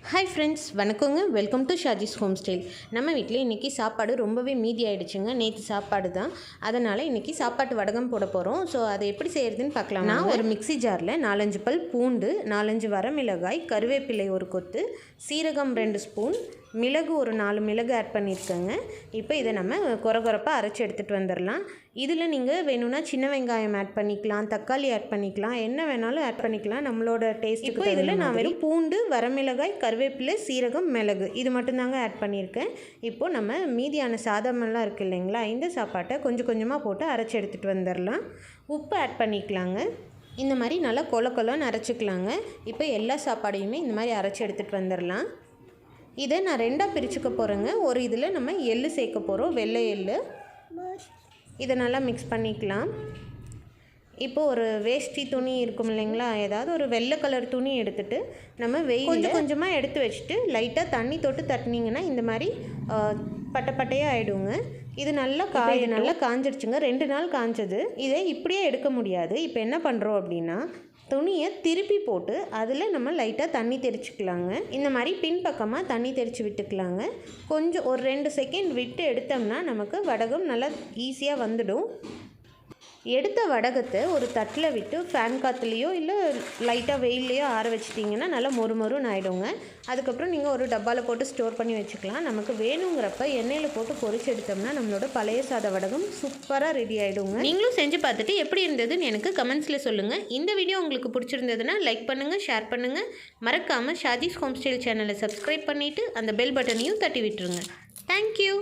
Hi friends, வணக்கங்க. Welcome to Shaji's home style. நம்ம வீட்டில் இன்றைக்கி சாப்பாடு ரொம்பவே மீதி ஆகிடுச்சுங்க. நேற்று சாப்பாடு தான், அதனால் இன்றைக்கி சாப்பாட்டு வடகம் போட போகிறோம். ஸோ அதை எப்படி செய்கிறதுன்னு பார்க்கலாம். நான் ஒரு மிக்சி ஜாரில் 4-5 பல் பூண்டு, 4-5 வரமிளகாய், கருவேப்பிலை ஒரு கொத்து, சீரகம் 2 ஸ்பூன், மிளகு ஒரு 4 மிளகு ஆட் பண்ணியிருக்கேங்க. இப்போ இதை நம்ம கொரகொரப்பாக அரைச்சி எடுத்துகிட்டு வந்துடலாம். இதில் நீங்கள் வேணும்னா சின்ன வெங்காயம் ஆட் பண்ணிக்கலாம், தக்காளி ஆட் பண்ணிக்கலாம், என்ன வேணாலும் ஆட் பண்ணிக்கலாம் நம்மளோட டேஸ்ட்டுக்கு. இப்போ இதில் நான் வெறும் பூண்டு, வரமிளகாய், கருவேப்பிலை, சீரகம், மிளகு இது மட்டும்தாங்க ஆட் பண்ணியிருக்கேன். இப்போது நம்ம மீதியான சாதமெல்லாம் இருக்குது இல்லைங்களா, இந்த சாப்பாட்டை கொஞ்சம் கொஞ்சமாக போட்டு அரைச்சி எடுத்துகிட்டு வந்துடலாம். உப்பு ஆட் பண்ணிக்கலாங்க. இந்த மாதிரி நல்லா கொலன்னு அரைச்சிக்கலாங்க. இப்போ எல்லா சாப்பாடையுமே இந்த மாதிரி அரைச்சி எடுத்துகிட்டு வந்துடலாம். இதை நான் 2ஆக பிரிச்சுக்க போகிறேங்க. ஒரு இதில் நம்ம எள்ளு சேர்க்க போகிறோம், வெள்ளை எள்ளு. இதை நல்லா மிக்ஸ் பண்ணிக்கலாம். இப்போது ஒரு வேஷ்டி துணி இருக்கும் இல்லைங்களா, ஏதாவது ஒரு வெள்ளை கலர் துணி எடுத்துகிட்டு நம்ம வெயில் கொஞ்சமாக எடுத்து வச்சுட்டு லைட்டாக தண்ணி தொட்டு தட்டினீங்கன்னா இந்த மாதிரி பட்டையாக ஆகிடுங்க. இது நல்லா காஞ்சிடுச்சுங்க. 2 நாள் காஞ்சது. இதை இப்படியே எடுக்க முடியாது. இப்போ என்ன பண்ணுறோம் அப்படின்னா, துணியை திருப்பி போட்டு அதில் நம்ம லைட்டாக தண்ணி தெளிச்சிக்கலாங்க. இந்த மாதிரி பின்பக்கமாக தண்ணி தெளித்து விட்டுக்கலாங்க. கொஞ்சம் ஒரு 2 செகண்ட் விட்டு எடுத்தோம்னா நமக்கு வடகம் நல்லா ஈஸியாக வந்துடும். எடுத்த வடகத்தை ஒரு தட்டில் விட்டு ஃபேன் காற்றுலையோ இல்லை லைட்டாக வெயில்லையோ ஆற வச்சிட்டிங்கன்னா நல்லா மொறுமொறுன்னு ஆகிடுங்க. அதுக்கப்புறம் நீங்கள் ஒரு டப்பாவில் போட்டு ஸ்டோர் பண்ணி வச்சுக்கலாம். நமக்கு வேணுங்கிறப்ப எண்ணெயில் போட்டு பொரிச்சு எடுத்தோம்னா நம்மளோட பழைய சாத வடகம் சூப்பராக ரெடி ஆகிடுங்க. நீங்களும் செஞ்சு பார்த்துட்டு எப்படி இருந்ததுன்னு எனக்கு கமெண்ட்ஸில் சொல்லுங்கள். இந்த வீடியோ உங்களுக்கு பிடிச்சிருந்ததுன்னா லைக் பண்ணுங்கள், ஷேர் பண்ணுங்கள். மறக்காமல் ஷாஜிஸ் ஹோம் ஸ்டைல் சேனலை சப்ஸ்கிரைப் பண்ணிவிட்டு அந்த பெல் பட்டனையும் தட்டி விட்டுருங்க. தேங்க்யூ.